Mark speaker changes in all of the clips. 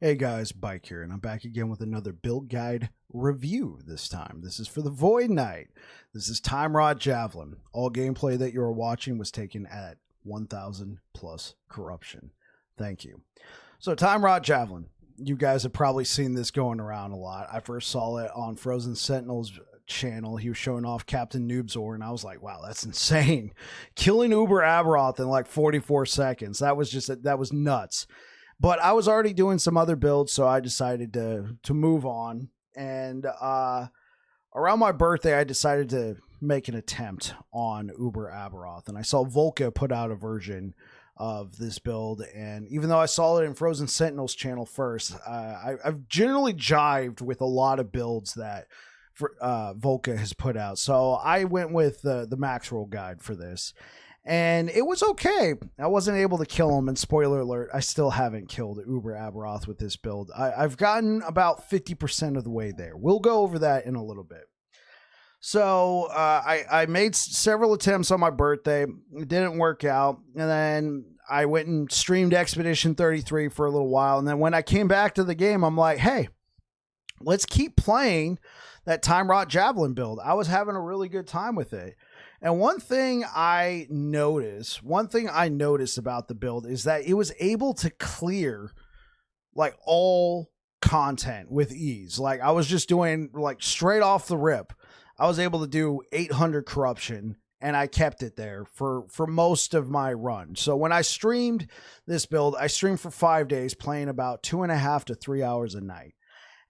Speaker 1: Hey guys, Bike here, and I'm back again with another build guide review this time. This is for the Void Knight. This is Time Rod Javelin. All gameplay that you are watching was taken at 1,000 plus corruption. Thank you. So Time Rod Javelin. You guys have probably seen this going around a lot. I first saw it on Frozen Sentinel's channel. He was showing off Captain Noobzor, and I was like, wow, that's insane. Killing Uber Aberoth in like 44 seconds. That was nuts. But I was already doing some other builds, so I decided to move on. And around my birthday, I decided to make an attempt on Uber Aberoth. And I saw Volca put out a version of this build. And even though I saw it in Frozen Sentinel's channel first, I've generally jived with a lot of builds that Volca has put out. So I went with the max roll guide for this. And it was okay. I wasn't able to kill him, and spoiler alert, I still haven't killed Uber Aberoth with this build. I've gotten about 50% of the way there. We'll go over that in a little bit. So I made several attempts on my birthday. It didn't work out. And then I went and streamed Expedition 33 for a little while. And then when I came back to the game, I'm like, hey, let's keep playing that Time Rod Javelin build. I was having a really good time with it. And one thing I noticed about the build is that it was able to clear like all content with ease. Like I was just doing like straight off the rip. I was able to do 800 corruption and I kept it there for most of my run. So when I streamed this build, I streamed for 5 days playing about 2.5 to 3 hours a night.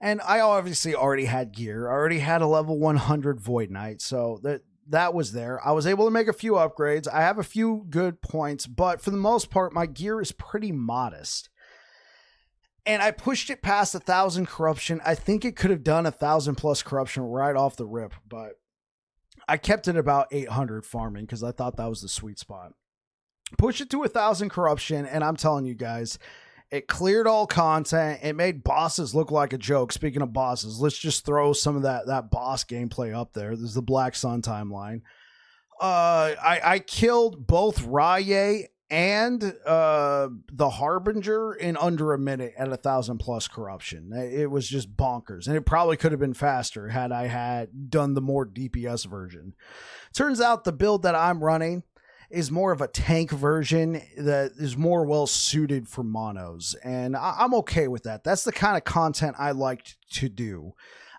Speaker 1: And I obviously already had gear. I already had a level 100 Void Knight. So that was there. I was able to make a few upgrades. I have a few good points, but for the most part, my gear is pretty modest. And I pushed it past 1,000 corruption. I think it could have done 1,000 plus corruption right off the rip, but I kept it about 800 farming because I thought that was the sweet spot. Push it to 1,000 corruption, and I'm telling you guys, it cleared all content. It made bosses look like a joke. Speaking of bosses, let's just throw some of that boss gameplay up there. There's the Black Sun timeline. I killed both Raye and the Harbinger in under a minute at 1,000 plus corruption. It was just bonkers. And it probably could have been faster had I had done the more DPS version. Turns out the build that I'm running is more of a tank version that is more well suited for monos. And I'm okay with that. That's the kind of content I like to do.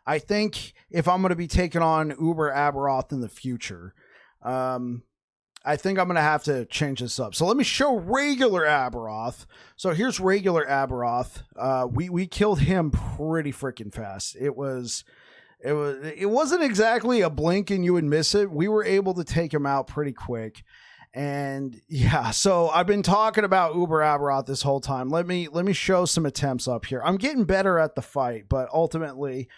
Speaker 1: I think if I'm going to be taking on Uber Aberoth in the future, I think I'm going to have to change this up. So let me show regular Aberoth. So here's regular Aberoth. We killed him pretty freaking fast. It wasn't exactly a blink and you would miss it. We were able to take him out pretty quick. And yeah, so I've been talking about Uber Aberoth this whole time. Let me show some attempts up here. I'm getting better at the fight, but ultimately,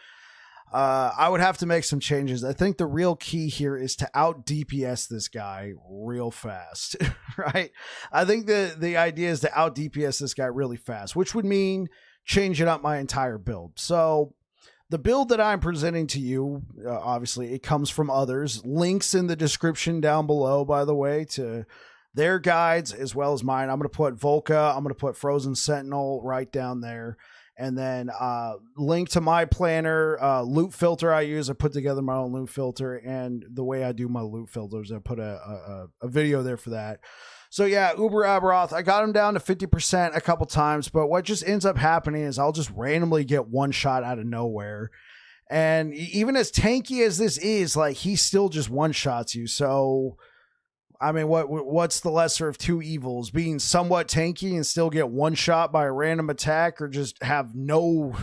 Speaker 1: I would have to make some changes. I think the real key here is to out DPS this guy real fast, right? I think the idea is to out DPS this guy really fast, which would mean changing up my entire build. So the build that I'm presenting to you, obviously, it comes from others. Links in the description down below, by the way, to their guides as well as mine. I'm going to put Volca. I'm going to put Frozen Sentinel right down there. And then link to my planner, loot filter I use. I put together my own loot filter. And the way I do my loot filters, I put a video there for that. So yeah, Uber Aberoth, I got him down to 50% a couple times, but what just ends up happening is I'll just randomly get one shot out of nowhere. And even as tanky as this is, like he still just one shots you. So, I mean, what's the lesser of two evils? Being somewhat tanky and still get one shot by a random attack, or just have no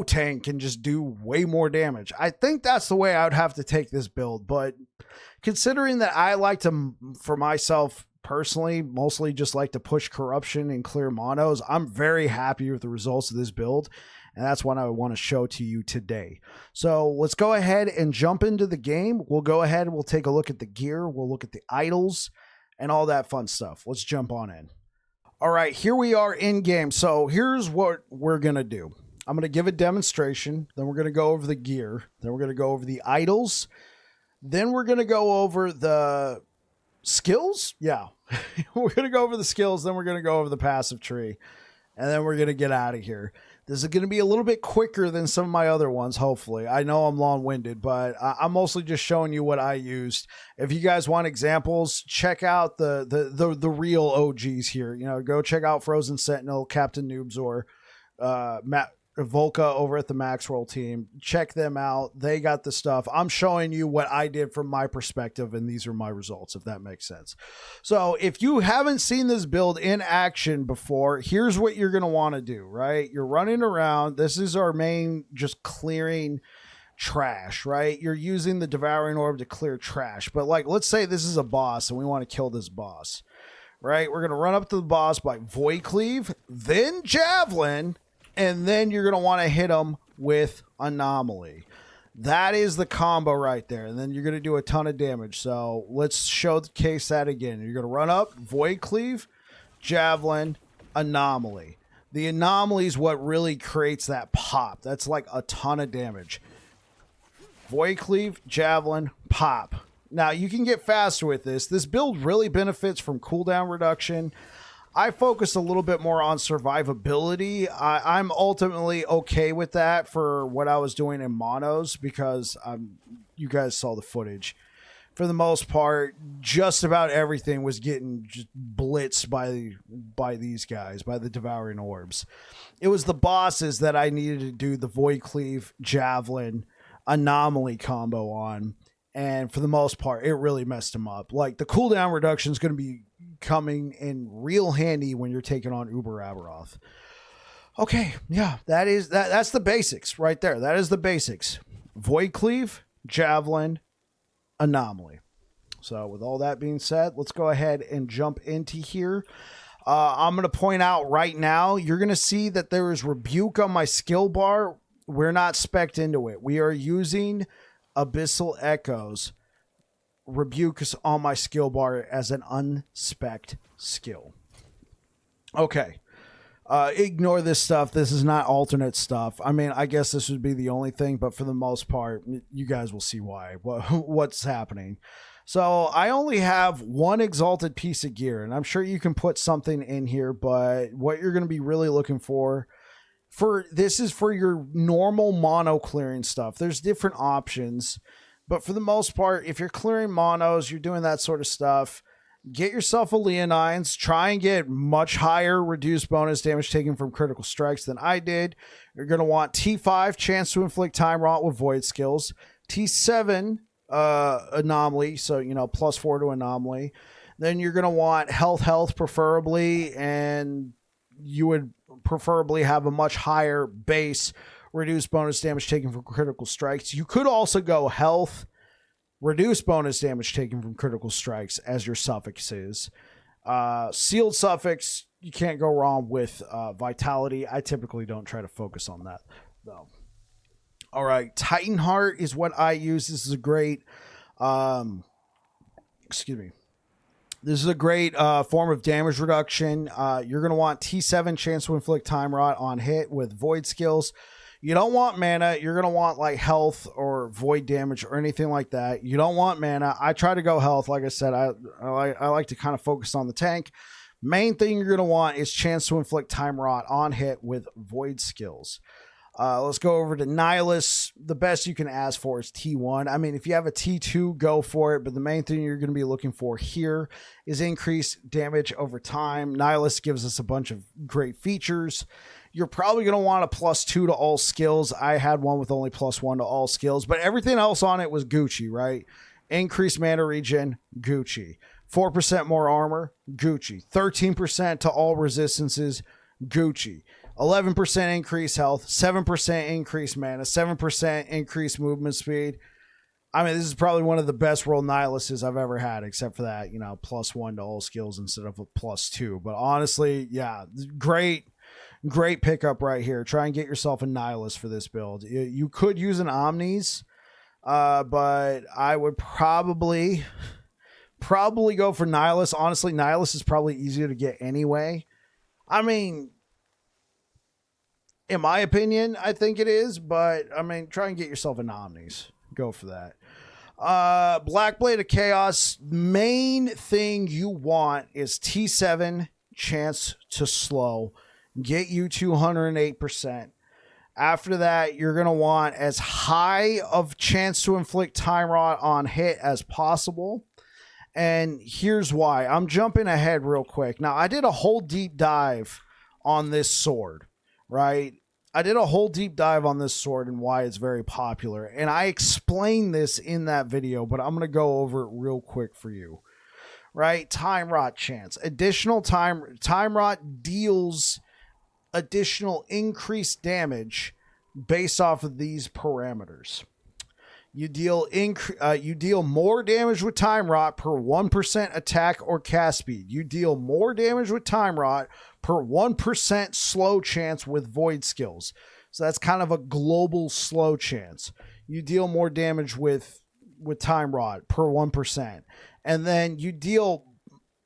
Speaker 1: tank and just do way more damage? I think that's the way I would have to take this build. But considering that I like to, for myself, personally, mostly just like to push corruption and clear monos, I'm very happy with the results of this build, and that's what I want to show to you today. So let's go ahead and jump into the game. We'll go ahead and we'll take a look at the gear, we'll look at the idols and all that fun stuff. Let's jump on in. All right, here we are in game. So here's what we're gonna do. I'm gonna give a demonstration, then we're gonna go over the gear, then we're gonna go over the idols, then we're gonna go over the skills. Yeah. We're going to go over the skills, then we're going to go over the passive tree. and then we're going to get out of here. This is going to be a little bit quicker than some of my other ones, hopefully. I know I'm long-winded, but I'm mostly just showing you what I used. If you guys want examples, check out the real OGs here. You know, go check out Frozen Sentinel, Captain Noobzor, Matt Volca over at the Maxroll team. Check them out. They got the stuff. I'm showing you what I did from my perspective, and these are my results, if that makes sense. So if you haven't seen this build in action before, here's what you're going to want to do, right? You're running around. This is our main just clearing trash, right? You're using the Devouring Orb to clear trash. But like, let's say this is a boss and we want to kill this boss, right? We're going to run up to the boss by Void Cleave, then Javelin, and then you're going to want to hit them with Anomaly. That is the combo right there. And then you're going to do a ton of damage. So let's showcase that again. You're going to run up, Void Cleave, Javelin, Anomaly. The Anomaly is what really creates that pop. That's like a ton of damage. Void Cleave, Javelin, pop. Now, you can get faster with this. This build really benefits from cooldown reduction. I focus a little bit more on survivability. I'm ultimately okay with that for what I was doing in monos because you guys saw the footage. For the most part, just about everything was getting just blitzed by these guys, by the Devouring Orbs. It was the bosses that I needed to do the Void Cleave, Javelin, Anomaly combo on. And for the most part, it really messed them up. Like, the cooldown reduction is going to be coming in real handy when you're taking on Uber Aberoth. Okay, yeah, that's the basics right there. That is the basics. Void Cleave, Javelin, Anomaly. So with all that being said, let's go ahead and jump into here. I'm going to point out right now, you're going to see that there is Rebuke on my skill bar. We're not spec'd into it. We are using Abyssal Echoes. Rebuke is on my skill bar as an unspec'd skill. Okay. Ignore this stuff. This is not alternate stuff. I mean, I guess this would be the only thing, but for the most part, you guys will see why. What's happening. So I only have one exalted piece of gear, and I'm sure you can put something in here, but what you're going to be really looking for this is for your normal mono clearing stuff. There's different options, but for the most part, if you're clearing monos, you're doing that sort of stuff, get yourself a Leonines. Try and get much higher reduced bonus damage taken from critical strikes than I did. You're going to want T5, chance to inflict time rot with void skills. T7, anomaly, so, +4 to anomaly. Then you're going to want health preferably, and you would preferably have a much higher base reduced bonus damage taken from critical strikes. You could also go health, reduced bonus damage taken from critical strikes as your suffixes. Sealed suffix, you can't go wrong with vitality. I typically don't try to focus on that, though. All right, Titan Heart is what I use. This is a great, This is a great form of damage reduction. You're going to want T7, chance to inflict time rot on hit with void skills. You don't want mana. You're going to want like health or void damage or anything like that. You don't want mana. I try to go health. Like I said, I like to kind of focus on the tank. Main thing you're going to want is chance to inflict time rot on hit with void skills. Let's go over to Nihilus. The best you can ask for is T1. I mean, if you have a T2, go for it. But the main thing you're going to be looking for here is increased damage over time. Nihilus gives us a bunch of great features. You're probably going to want a +2 to all skills. I had one with only +1 to all skills, but everything else on it was Gucci, right? Increased mana regen, Gucci. 4% more armor, Gucci. 13% to all resistances, Gucci. 11% increased health, 7% increased mana, 7% increased movement speed. I mean, this is probably one of the best roll Nihiluses I've ever had, except for that, +1 to all skills instead of a +2. But honestly, yeah, great pickup right here. Try and get yourself a Nihilus for this build. You could use an Omnis, but I would probably go for Nihilus. Honestly, Nihilus is probably easier to get anyway. I mean, in my opinion, I think it is, but I mean, try and get yourself an Omnis. Go for that. Black Blade of Chaos. Main thing you want is T7, chance to slow. get you 208%. After that, you're going to want as high of chance to inflict time rot on hit as possible. And here's why. I'm jumping ahead real quick. Now, I did a whole deep dive on this sword, right? I did a whole deep dive on this sword and why it's very popular. And I explained this in that video, but I'm going to go over it real quick for you. Right? Time rot chance. Additional time rot deals additional increased damage based off of these parameters. You deal more damage with time rot per 1% attack or cast speed. You deal more damage with time rot per 1% slow chance with void skills. So that's kind of a global slow chance. You deal more damage with time rot per 1%. And then you deal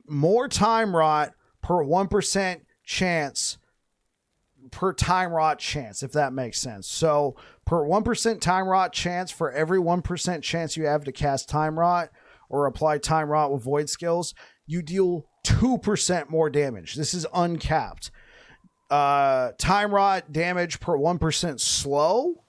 Speaker 1: more time rot per 1% chance per time rot chance, if that makes sense. So per 1% time rot chance, for every 1% chance you have to cast time rot or apply time rot with void skills, you deal 2% more damage. This is uncapped. Time rot damage per 1% slow.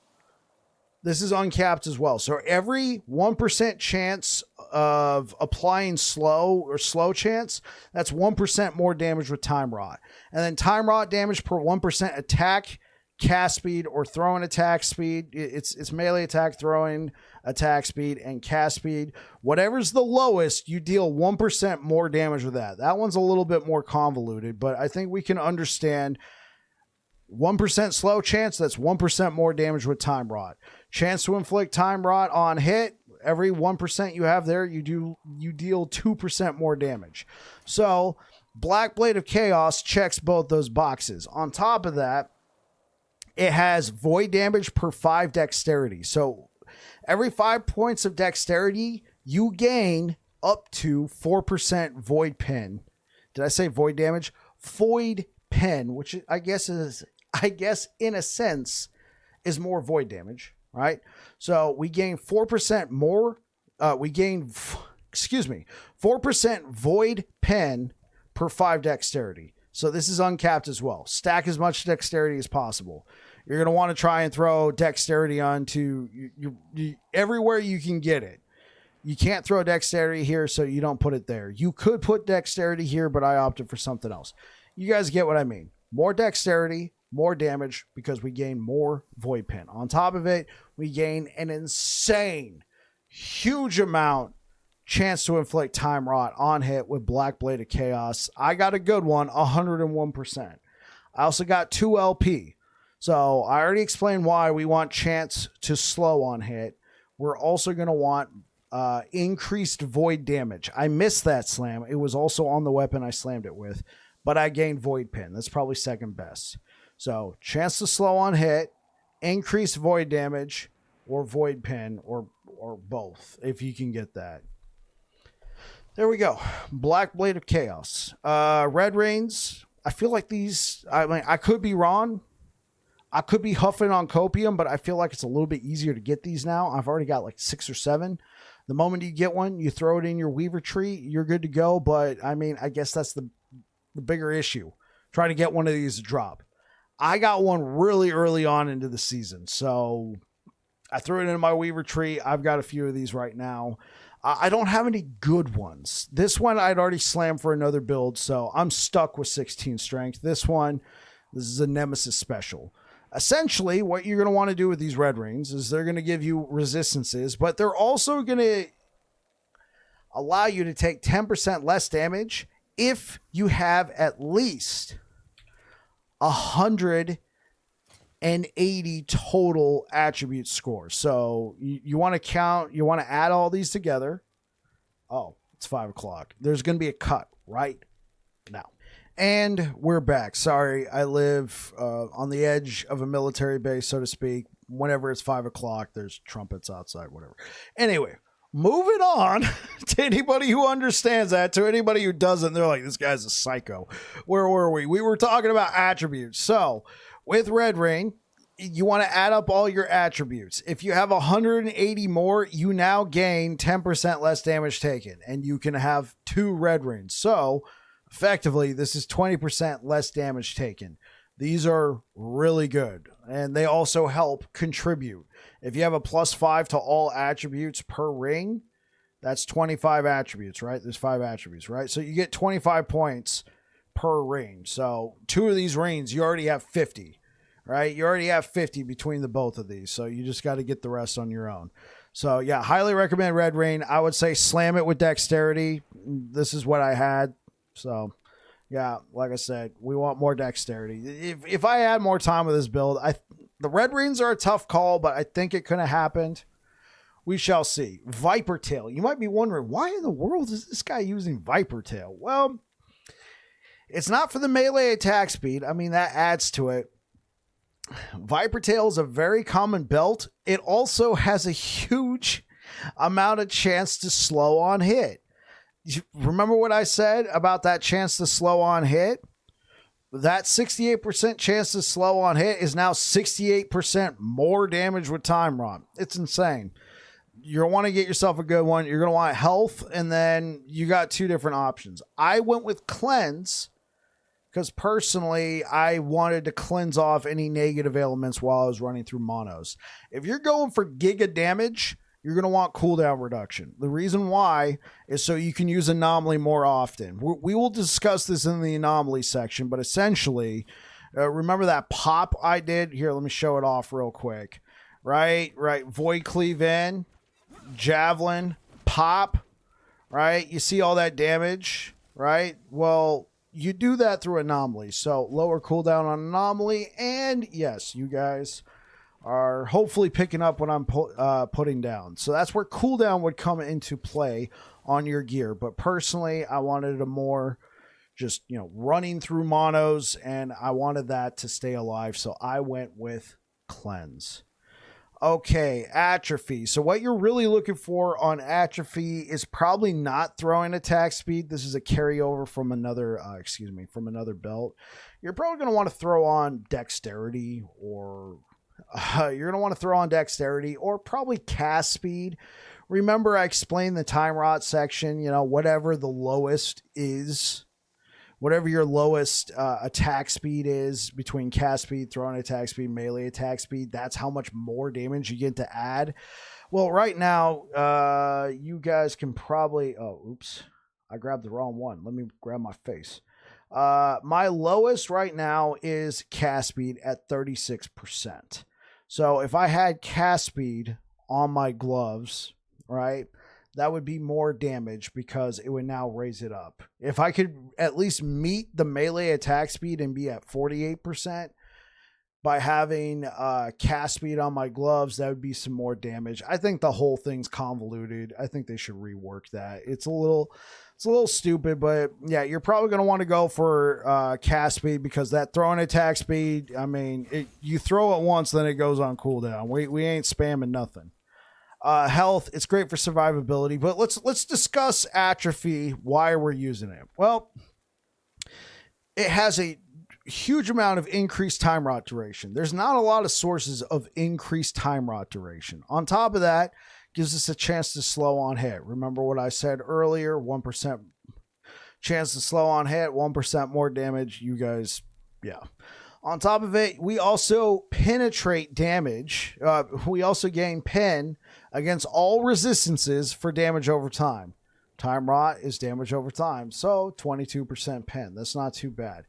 Speaker 1: This is uncapped as well. So every 1% chance of applying slow chance, that's 1% more damage with time rot. And then time rot damage per 1% attack, cast speed, or throwing attack speed. It's melee attack, throwing attack speed, and cast speed. Whatever's the lowest, you deal 1% more damage with that. That one's a little bit more convoluted, but I think we can understand 1% slow chance, that's 1% more damage with time rot. Chance to inflict time rot on hit, every 1% you have there, you deal 2% more damage. So Black Blade of Chaos checks both those boxes. On top of that, it has void damage per 5 dexterity. So every 5 points of dexterity, you gain up to 4% void pen. Did I say void damage? Void pen, which I guess in a sense is more void damage, right? So we gain 4% more. 4% void pen per 5 dexterity. So this is uncapped as well. Stack as much dexterity as possible. You're going to want to try and throw dexterity onto you everywhere you can get it. You can't throw dexterity here, so you don't put it there. You could put dexterity here, but I opted for something else. You guys get what I mean. More dexterity, more damage, because we gain more void pen. On top of it, we gain an insane, huge amount chance to inflict time rot on hit with Black Blade of Chaos. I got a good one, 101%. I also got 2 LP. So I already explained why we want chance to slow on hit. We're also going to want increased void damage. I missed that slam. It was also on the weapon I slammed it with, but I gained void pen. That's probably second best. So chance to slow on hit, increased void damage, or void pen, or both, if you can get that. There we go. Black Blade of Chaos. Red Reins. I feel like these, I could be wrong. I could be huffing on copium, but I feel like it's a little bit easier to get these now. I've already got like 6 or 7. The moment you get one, you throw it in your Weaver tree, you're good to go. But I mean, I guess that's the bigger issue. Try to get one of these to drop. I got one really early on into the season, so I threw it into my Weaver tree. I've got a few of these right now. I don't have any good ones. This one I'd already slammed for another build, so I'm stuck with 16 strength. This is a Nemesis special. Essentially, what you're going to want to do with these red rings is they're going to give you resistances, but they're also going to allow you to take 10% less damage if you have at least 180 total attribute scores. So you want to add all these together. Oh, it's 5 o'clock. There's going to be a cut right now. And we're back. Sorry, I live on the edge of a military base, so to speak. Whenever it's 5 o'clock, there's trumpets outside, whatever. Anyway, moving on to anybody who understands that. To anybody who doesn't, they're like, this guy's a psycho. Where were we? We were talking about attributes. So with Red Ring, you want to add up all your attributes. If you have 180 more, you now gain 10% less damage taken, and you can have 2 Red Rings. So effectively, this is 20% less damage taken. These are really good, and they also help contribute. If you have a +5 to all attributes per ring, that's 25 attributes, right? There's 5 attributes, right? So you get 25 points per ring. So 2 of these rings, you already have 50, right? You already have 50 between the both of these. So you just got to get the rest on your own. So yeah, highly recommend Red Ring. I would say slam it with dexterity. This is what I had. So yeah, like I said, we want more dexterity. If I had more time with this build, the Red Rings are a tough call, but I think it could have happened. We shall see. Viper Tail. You might be wondering, why in the world is this guy using Viper Tail? Well, it's not for the melee attack speed. I mean, that adds to it. Viper Tail is a very common belt. It also has a huge amount of chance to slow on hit. Remember what I said about that chance to slow on hit? That 68% chance to slow on hit is now 68% more damage with Time Rod. It's insane. You're going to want to get yourself a good one. You're going to want health, and then you got 2 different options. I went with cleanse because personally I wanted to cleanse off any negative elements while I was running through monos. If you're going for giga damage, you're going to want cooldown reduction. The reason why is so you can use anomaly more often. We will discuss this in the anomaly section, but essentially, remember that pop I did? Here, let me show it off real quick. Right. Void Cleave in, Javelin, pop, right? You see all that damage, right? Well, you do that through anomaly. So lower cooldown on anomaly. And yes, you guys are hopefully picking up what I'm putting down. So that's where cooldown would come into play on your gear. But personally, I wanted a more just, running through monos, and I wanted that to stay alive. So I went with cleanse. Okay, atrophy. So what you're really looking for on atrophy is probably not throwing attack speed. This is a carryover from another, from another belt. You're probably going to want to throw on dexterity, or probably cast speed. Remember, I explained the time rot section, whatever the lowest is, whatever your lowest attack speed is between cast speed, throwing attack speed, melee attack speed, that's how much more damage you get to add. Well, right now, you guys can probably, I grabbed the wrong one. Let me grab my face. My lowest right now is cast speed at 36%. So if I had cast speed on my gloves, right, that would be more damage because it would now raise it up. If I could at least meet the melee attack speed and be at 48% by having cast speed on my gloves, that would be some more damage. I think the whole thing's convoluted. I think they should rework that. It's a little stupid, but yeah, you're probably going to want to go for cast speed because that throwing attack speed, I mean, you throw it once, then it goes on cooldown. We ain't spamming nothing. Health, it's great for survivability, but let's discuss atrophy, why we're using it. Well, it has a huge amount of increased time rot duration. There's not a lot of sources of increased time rot duration. On top of that, gives us a chance to slow on hit. Remember what I said earlier, 1% chance to slow on hit, 1% more damage. You guys, yeah. On top of it, we also penetrate damage. We also gain pen against all resistances for damage over time. Time rot is damage over time, so 22% pen. That's not too bad.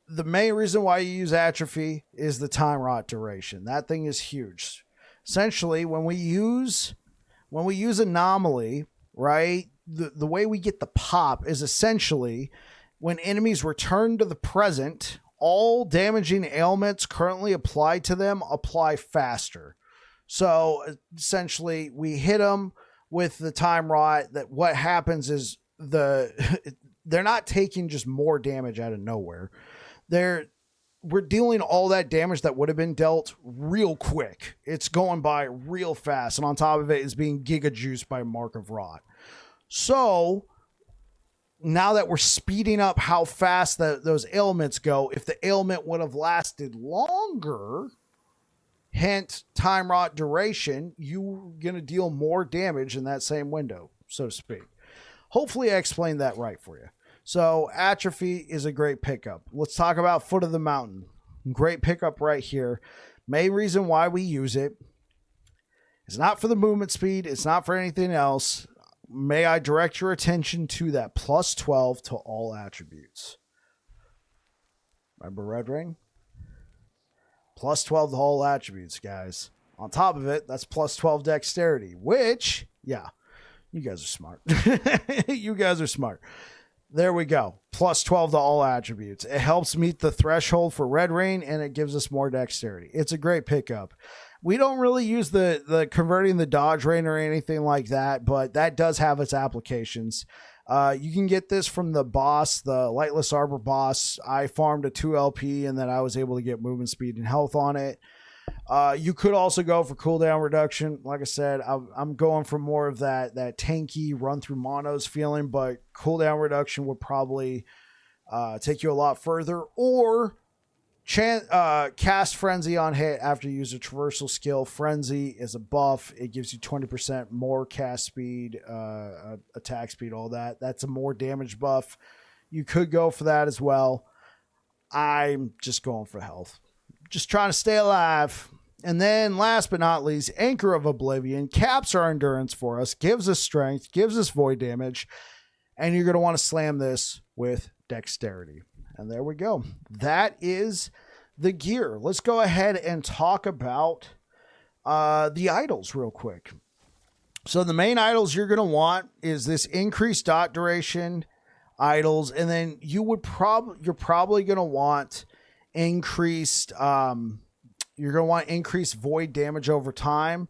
Speaker 1: The main reason why you use atrophy is the time rot duration. That thing is huge. Essentially, when we use anomaly, right, the way we get the pop is essentially when enemies return to the present, all damaging ailments currently applied to them apply faster. So essentially, we hit them with the time rot. That what happens is they're not taking just more damage out of nowhere. We're dealing all that damage that would have been dealt real quick. It's going by real fast, and on top of it is being giga juiced by Mark of Rot. So now that we're speeding up how fast those ailments go, if the ailment would have lasted longer, hint time rot duration, you're going to deal more damage in that same window, so to speak. Hopefully I explained that right for you. So atrophy is a great pickup. Let's talk about Foot of the Mountain. Great pickup right here. Main reason why we use it. It's not for the movement speed. It's not for anything else. May I direct your attention to that plus 12 to all attributes. Remember Red Ring? Plus 12 to all attributes, guys. On top of it, that's plus 12 dexterity, which, yeah, you guys are smart. You guys are smart. There we go. Plus 12 to all attributes. It helps meet the threshold for Red Rain, and it gives us more dexterity. It's a great pickup. We don't really use the converting the dodge rain or anything like that, but that does have its applications. You can get this from the boss, the Lightless Arbor boss. I farmed a 2 LP, and then I was able to get movement speed and health on it. You could also go for cooldown reduction. Like I said, I'm going for more of that tanky run through monos feeling, but cooldown reduction would probably take you a lot further. Or cast Frenzy on hit after you use a traversal skill. Frenzy is a buff. It gives you 20% more cast speed, attack speed, all that. That's a more damage buff. You could go for that as well. I'm just going for health. Just trying to stay alive. And then last but not least, Anchor of Oblivion caps our endurance for us, gives us strength, gives us void damage, and you're going to want to slam this with dexterity. And there we go. That is the gear. Let's go ahead and talk about the idols real quick. So the main idols you're going to want is this increased dot duration idols, and then you're probably going to want increased increased void damage over time.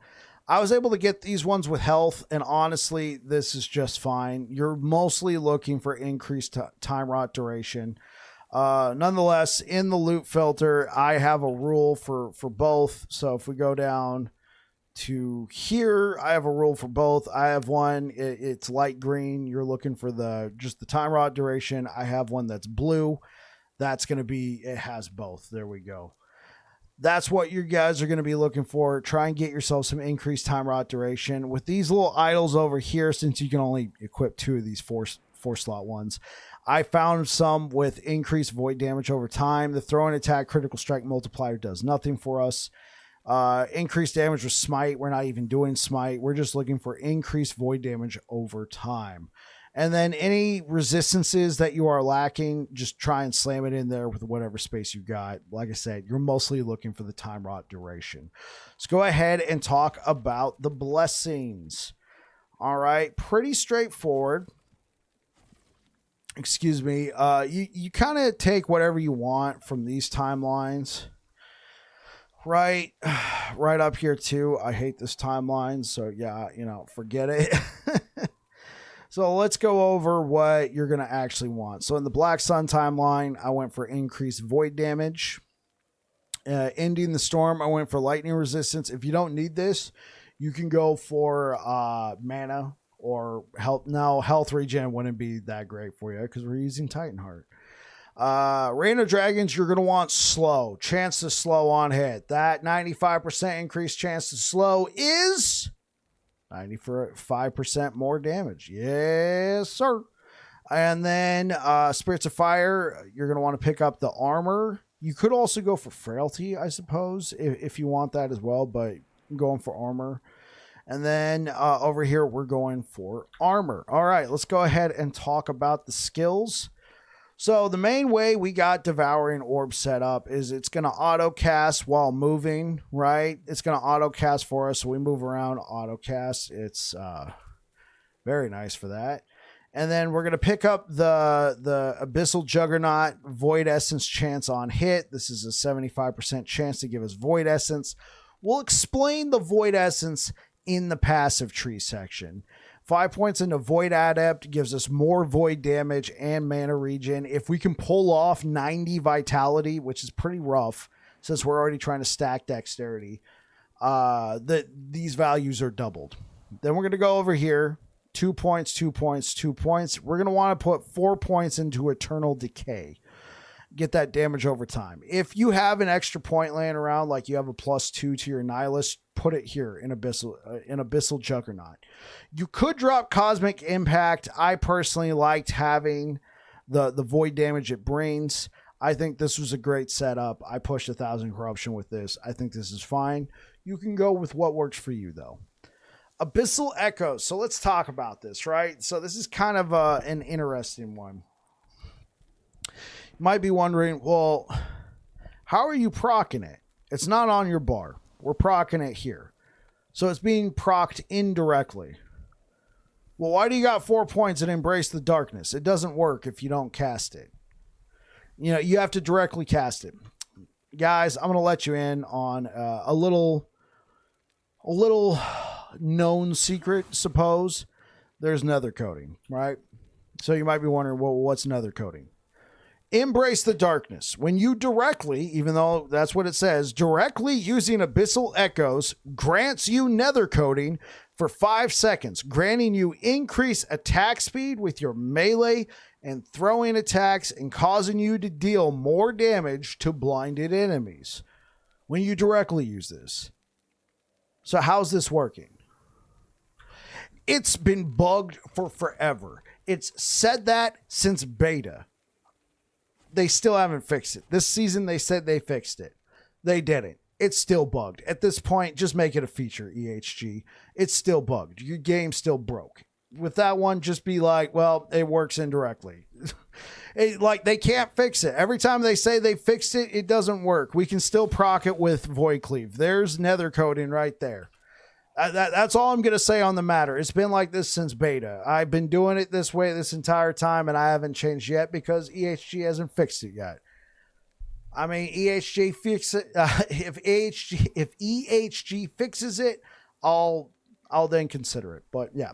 Speaker 1: I was able to get these ones with health, and honestly, this is just fine. You're mostly looking for increased time rot duration. Nonetheless, in the loot filter, I have a rule for both. So if we go down to here, I have a rule for both. I have one, it's light green. You're looking for just the time rot duration. I have one that's blue. That's going to be, it has both. There we go. That's what you guys are going to be looking for. Try and get yourself some increased time rot duration. With these little idols over here, since you can only equip 2 of these four slot ones, I found some with increased void damage over time. The throw and attack critical strike multiplier does nothing for us. Increased damage with smite. We're not even doing smite. We're just looking for increased void damage over time. And then any resistances that you are lacking, just try and slam it in there with whatever space you got. Like I said, you're mostly looking for the time rot duration. Let's go ahead and talk about the blessings. All right, pretty straightforward. Excuse me. You kind of take whatever you want from these timelines. Right up here too. I hate this timeline, so yeah, forget it. So let's go over what you're going to actually want. So in the Black Sun timeline, I went for increased void damage. Ending the Storm, I went for lightning resistance. If you don't need this, you can go for mana or health. Now, health regen wouldn't be that great for you because we're using Titanheart. Reign of Dragons, you're going to want slow. Chance to slow on hit. That 95% increased chance to slow is 95% more damage. Yes, sir. And then Spirits of Fire, you're going to want to pick up the armor. You could also go for frailty, I suppose, if you want that as well, but I'm going for armor. And then over here, we're going for armor. All right, let's go ahead and talk about the skills. So the main way we got Devouring Orb set up is it's going to auto cast while moving, right? It's going to auto cast for us. So we move around, auto cast. It's very nice for that. And then we're going to pick up the Abyssal Juggernaut Void Essence chance on hit. This is a 75% chance to give us Void Essence. We'll explain the Void Essence in the passive tree section. 5 points into Void Adept gives us more void damage and mana regen. If we can pull off 90 vitality, which is pretty rough since we're already trying to stack dexterity, these values are doubled. Then we're going to go over here. 2 points, 2 points, 2 points. We're going to want to put 4 points into Eternal Decay. Get that damage over time. If you have an extra point laying around, like you have a +2 to your Nihilist, put it here in Abyssal Juggernaut. You could drop Cosmic Impact. I personally liked having the void damage it brings. I think this was a great setup. I pushed 1,000 corruption with this. I think this is fine. You can go with what works for you, though. Abyssal Echoes. So let's talk about this, right? So this is kind of an interesting one. You might be wondering, well, how are you proccing it? It's not on your bar. We're proccing it here. So it's being procced indirectly. Well, why do you got 4 points and Embrace the Darkness? It doesn't work if you don't cast it. You know, you have to directly cast it. Guys, I'm going to let you in on a little known secret, suppose. There's nether coating, right? So you might be wondering, well, what's nether coating? Embrace the Darkness. When you directly, even though that's what it says, directly using Abyssal Echoes grants you nether coating for 5 seconds, granting you increased attack speed with your melee and throwing attacks and causing you to deal more damage to blinded enemies when you directly use this. So how's this working? It's been bugged for forever. It's said that since beta. They still haven't fixed it. This season, they said they fixed it. They didn't. It's still bugged. At this point, just make it a feature, EHG. It's still bugged. Your game's still broke. With that one, just be like, well, it works indirectly. Like, they can't fix it. Every time they say they fixed it, it doesn't work. We can still proc it with Void Cleave. There's nether coating right there. That's all I'm going to say on the matter. It's been like this since beta. I've been doing it this way this entire time, and I haven't changed yet because EHG hasn't fixed it yet. I mean, EHG fix it. If EHG fixes it, I'll then consider it. But yeah,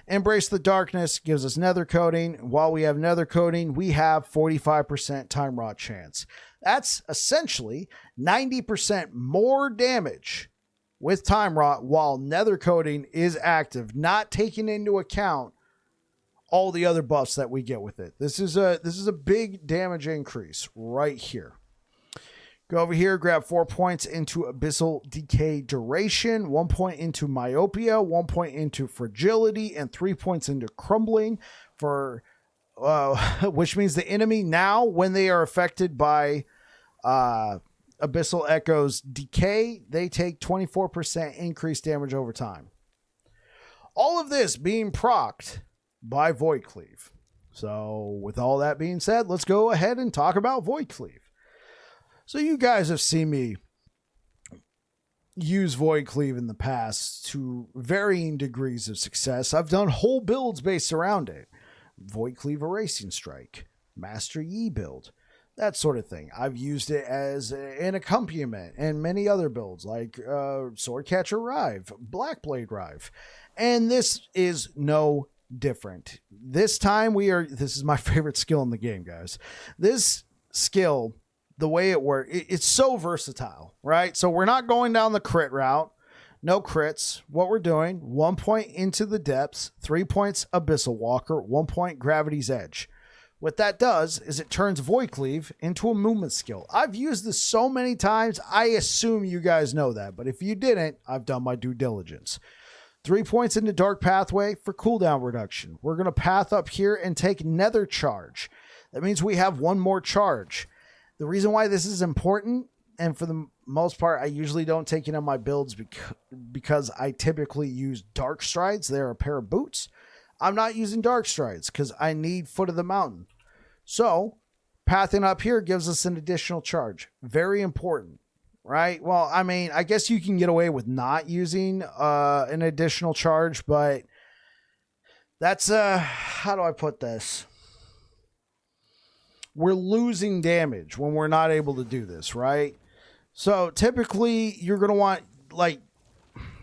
Speaker 1: Embrace the Darkness gives us nether coating. While we have nether coating, we have 45% time rot chance. That's essentially 90% more damage with time rot while nether coating is active, not taking into account all the other buffs that we get with it. This is a big damage increase right here. Go over here, grab 4 points into Abyssal Decay Duration, 1 point into Myopia, 1 point into Fragility, and 3 points into Crumbling, for which means the enemy now, when they are affected by Abyssal Echoes Decay, they take 24% increased damage over time. All of this being procced by Void Cleave. So with all that being said, let's go ahead and talk about Void Cleave. So you guys have seen me use Void Cleave in the past to varying degrees of success. I've done whole builds based around it. Void Cleave Erasing Strike, Master Yi build, that sort of thing. I've used it as an accompaniment and many other builds like Swordcatcher Rive, Blackblade Rive. And this is no different. This time this is my favorite skill in the game, guys. This skill, the way it works, it's so versatile, right? So we're not going down the crit route. No crits. What we're doing, 1 point into the depths, 3 points Abyssal Walker, 1 point Gravity's Edge. What that does is it turns Void Cleave into a movement skill. I've used this so many times, I assume you guys know that. But if you didn't, I've done my due diligence. 3 points into Dark Pathway for cooldown reduction. We're going to path up here and take Nether Charge. That means we have one more charge. The reason why this is important, and for the most part, I usually don't take it on my builds because I typically use Dark Strides. They're a pair of boots. I'm not using Dark Strides because I need Foot of the Mountain. So pathing up here gives us an additional charge. Very important, right? Well, I mean, I guess you can get away with not using an additional charge, but that's, how do I put this? We're losing damage when we're not able to do this, right? So typically you're going to want, like,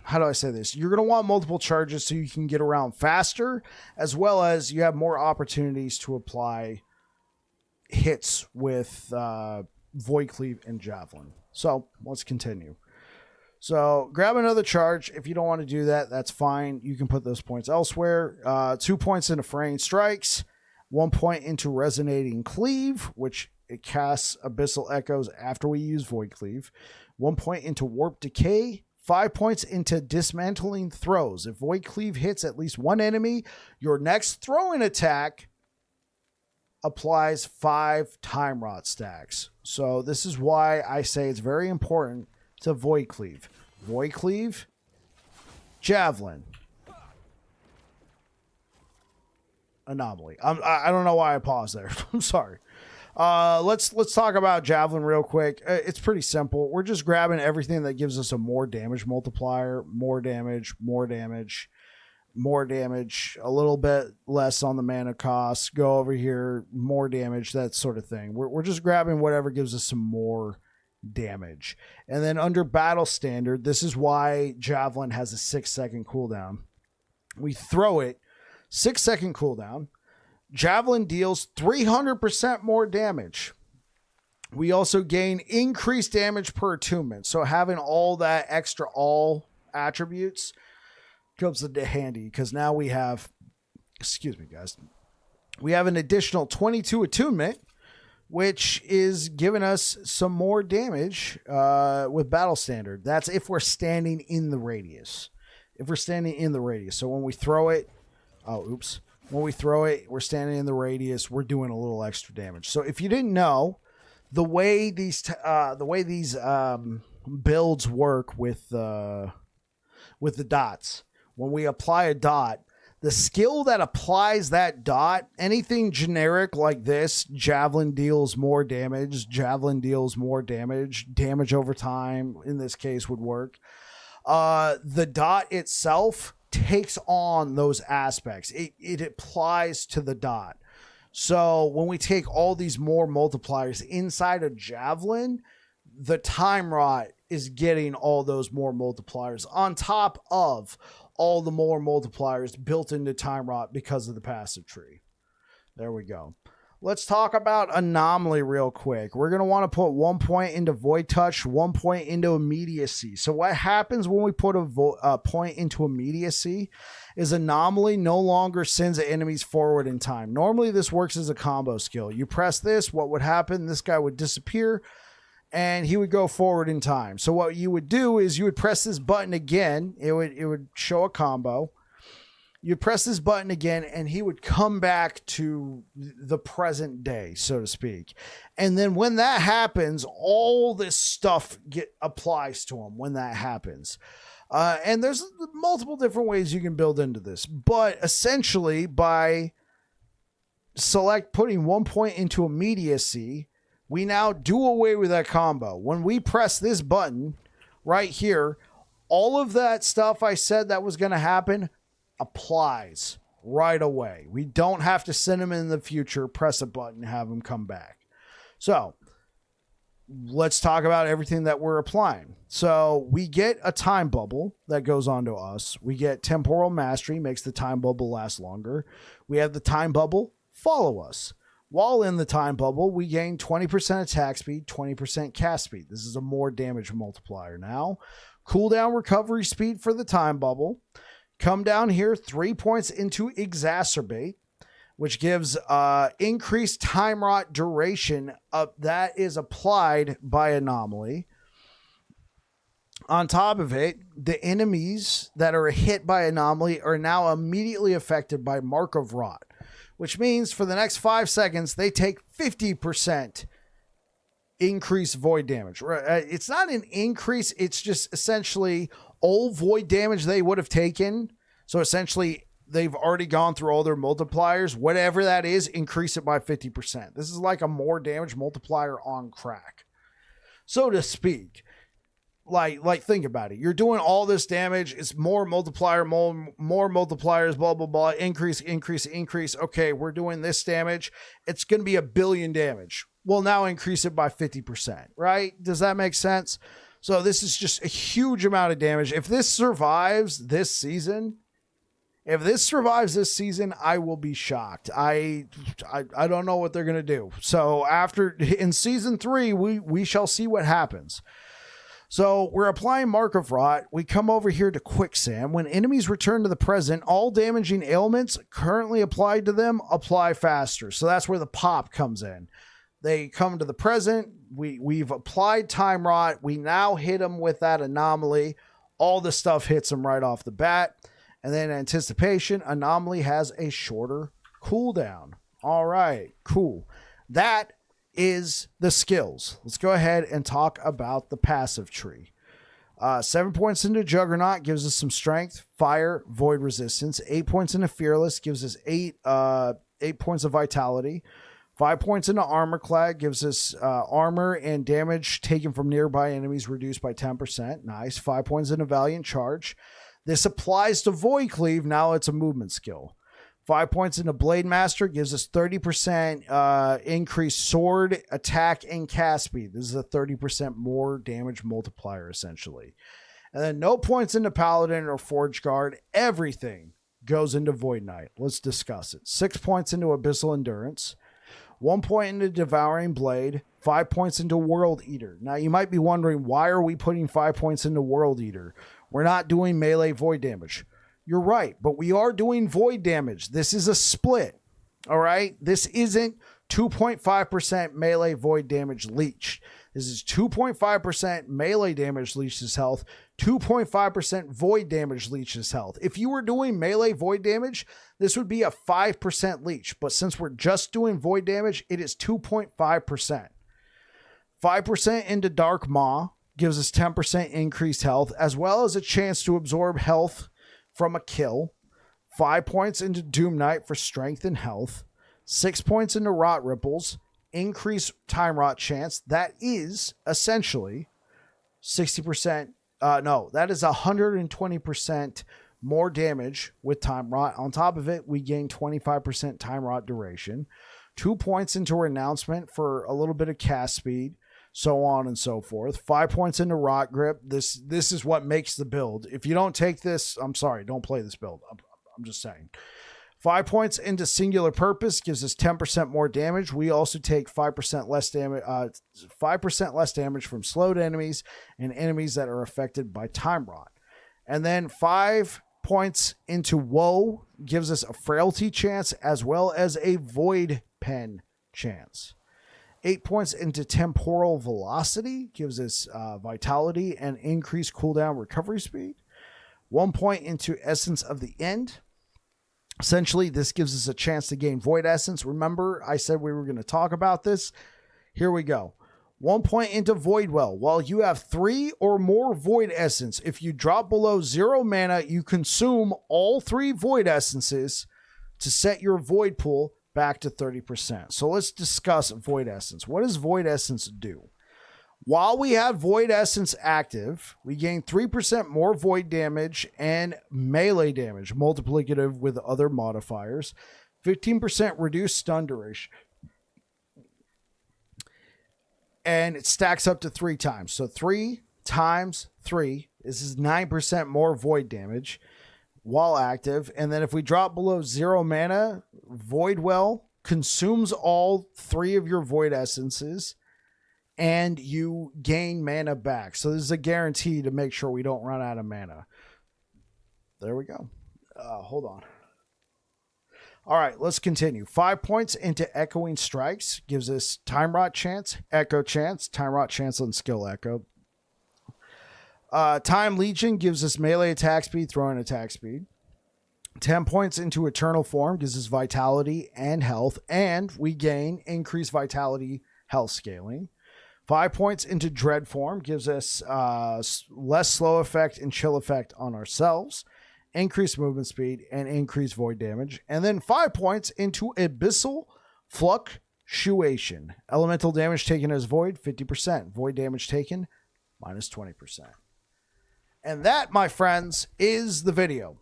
Speaker 1: how do I say this? You're going to want multiple charges so you can get around faster, as well as you have more opportunities to apply hits with Void Cleave and Javelin. So let's continue. So grab another charge. If you don't want to do that, that's fine. You can put those points elsewhere. 2 points into Fraying Strikes, 1 point into Resonating Cleave, which it casts Abyssal Echoes after we use Void Cleave. 1 point into Warp Decay. 5 points into Dismantling Throws. If Void Cleave hits at least one enemy, your next throwing attack applies 5 time rot stacks. So this is why I say it's very important to void cleave. Void cleave, Javelin, anomaly. I don't know why I paused there. I'm sorry. Let's talk about Javelin real quick. It's pretty simple. We're just grabbing everything that gives us a more damage multiplier, more damage, more damage, more damage, a little bit less on the mana cost. Go over here, more damage, that sort of thing. We're just grabbing whatever gives us some more damage. And then under battle standard, this is why Javelin has a 6-second cooldown. We throw it, 6-second cooldown. Javelin deals 300% more damage. We also gain increased damage per attunement. So having all that extra all attributes comes into handy because now we have, excuse me guys, we have an additional 22 attunement, which is giving us some more damage with battle standard. That's if we're standing in the radius. If we're standing in the radius. So when we throw it, when we throw it, we're standing in the radius, we're doing a little extra damage. So if you didn't know, the way these builds work with the dots, when we apply a dot, the skill that applies that dot, anything generic like this, Javelin deals more damage, Javelin deals more damage, damage over time in this case would work. The dot itself takes on those aspects. It applies to the dot. So when we take all these more multipliers inside a Javelin, the time rot is getting all those more multipliers on top of all the more multipliers built into time rot because of the passive tree. There we go. Let's talk about anomaly real quick. We're going to want to put 1 point into void touch, 1 point into immediacy. So what happens when we put a point into immediacy is anomaly no longer sends enemies forward in time. Normally this works as a combo skill. You press this, what would happen? This guy would disappear and he would go forward in time. So what you would do is you would press this button again. It would show a combo. You press this button again and he would come back to the present day, so to speak. And then when that happens, all this stuff applies to him when that happens. And there's multiple different ways you can build into this, but essentially by putting 1 point into immediacy, we now do away with that combo. When we press this button right here, all of that stuff I said that was going to happen applies right away. We don't have to send him in the future, press a button, have him come back. So let's talk about everything that we're applying. So we get a time bubble that goes onto us. We get temporal mastery, makes the time bubble last longer. We have the time bubble follow us. While in the time bubble, we gain 20% attack speed, 20% cast speed. This is a more damage multiplier now. Cooldown recovery speed for the time bubble. Come down here, 3 points into exacerbate, which gives increased time rot duration that is applied by anomaly. On top of it, the enemies that are hit by anomaly are now immediately affected by mark of rot, which means for the next 5 seconds, they take 50% increased void damage. It's not an increase. It's just essentially all void damage they would have taken. So essentially they've already gone through all their multipliers, whatever that is, increase it by 50%. This is like a more damage multiplier on crack, so to speak. Like think about it. You're doing all this damage. It's more multiplier, more multipliers, blah, blah, blah, increase. Okay. We're doing this damage. It's going to be 1 billion damage. We'll now increase it by 50%, right? Does that make sense? So this is just a huge amount of damage. If this survives this season, I will be shocked. I don't know what they're going to do. So in season 3, we shall see what happens. So we're applying Mark of Rot. We come over here to Quicksand. When enemies return to the present, all damaging ailments currently applied to them apply faster. So that's where the pop comes in. They come to the present. We've applied Time Rot. We now hit them with that anomaly. All the stuff hits them right off the bat. And then Anticipation, anomaly has a shorter cooldown All right, cool. That is the skills. Let's go ahead and talk about the passive tree. 7 points into Juggernaut gives us some strength, fire, void resistance. 8 points into Fearless gives us 8 points of vitality. 5 points into Armorclad gives us armor and damage taken from nearby enemies reduced by 10%. Nice. 5 points into Valiant Charge. This applies to Void Cleave. Now it's a movement skill. 5 points into Blade Master gives us 30% increased sword attack and cast speed. This is a 30% more damage multiplier, essentially. And then no points into Paladin or Forge Guard. Everything goes into Void Knight. Let's discuss it. 6 points into Abyssal Endurance. 1 point into Devouring Blade. 5 points into World Eater. Now, you might be wondering, why are we putting 5 points into World Eater? We're not doing melee void damage. You're right, but we are doing void damage. This is a split, all right? This isn't 2.5% melee void damage leech. This is 2.5% melee damage leeches health, 2.5% void damage leeches health. If you were doing melee void damage, this would be a 5% leech, but since we're just doing void damage, it is 2.5%. 5% into Dark Maw gives us 10% increased health, as well as a chance to absorb health from a kill. 5 points into Doom Knight for strength and health. 6 points into Rot Ripples, increase Time Rot chance. That is essentially 60%. That is 120% more damage with Time Rot. On top of it, we gain 25% Time Rot duration. 2 points into Renouncement for a little bit of cast speed. So on and so forth. 5 points into Rot Grip. This is what makes the build. If you don't take this, I'm sorry, don't play this build. I'm just saying. 5 points into Singular Purpose gives us 10% more damage. We also take 5% less damage. 5% less damage from slowed enemies and enemies that are affected by Time Rot. And then 5 points into Woe gives us a Frailty chance as well as a Void Pen chance. 8 points into Temporal Velocity gives us vitality and increased cooldown recovery speed. 1 point into Essence of the End. Essentially, this gives us a chance to gain Void Essence. Remember, I said we were going to talk about this. Here we go. 1 point into Void Well. While you have 3 or more Void Essence, if you drop below 0 mana, you consume all 3 Void Essences to set your Void pool back to 30%. So let's discuss Void Essence. What does Void Essence do? While we have Void Essence active, we gain 3% more Void damage and melee damage, multiplicative with other modifiers, 15% reduced stun duration, and it stacks up to 3 times. So 3 times 3, this is 9% more Void damage while active. And then if we drop below 0 mana, Void Well consumes all 3 of your Void Essences and you gain mana back. So this is a guarantee to make sure we don't run out of mana. There we go. Hold on. All right, let's continue. 5 points into Echoing Strikes gives us Time Rot chance, Echo chance, Time Rot chance on skill Echo. Time Legion gives us melee attack speed, throwing attack speed. 10 points into Eternal Form gives us vitality and health, and we gain increased vitality health scaling. 5 points into Dread Form gives us less slow effect and chill effect on ourselves, increased movement speed, and increased void damage. And then 5 points into Abyssal Fluctuation. Elemental damage taken as void, 50%. Void damage taken, minus 20%. And that, my friends, is the video.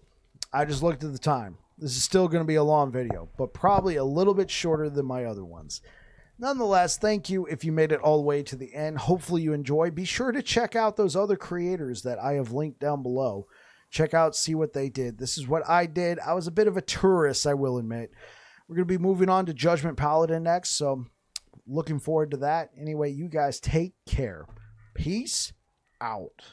Speaker 1: I just looked at the time. This is still going to be a long video, but probably a little bit shorter than my other ones. Nonetheless, thank you if you made it all the way to the end. Hopefully you enjoy. Be sure to check out those other creators that I have linked down below. Check out, see what they did. This is what I did. I was a bit of a tourist, I will admit. We're going to be moving on to Judgment Paladin next, so looking forward to that. Anyway, you guys take care. Peace out.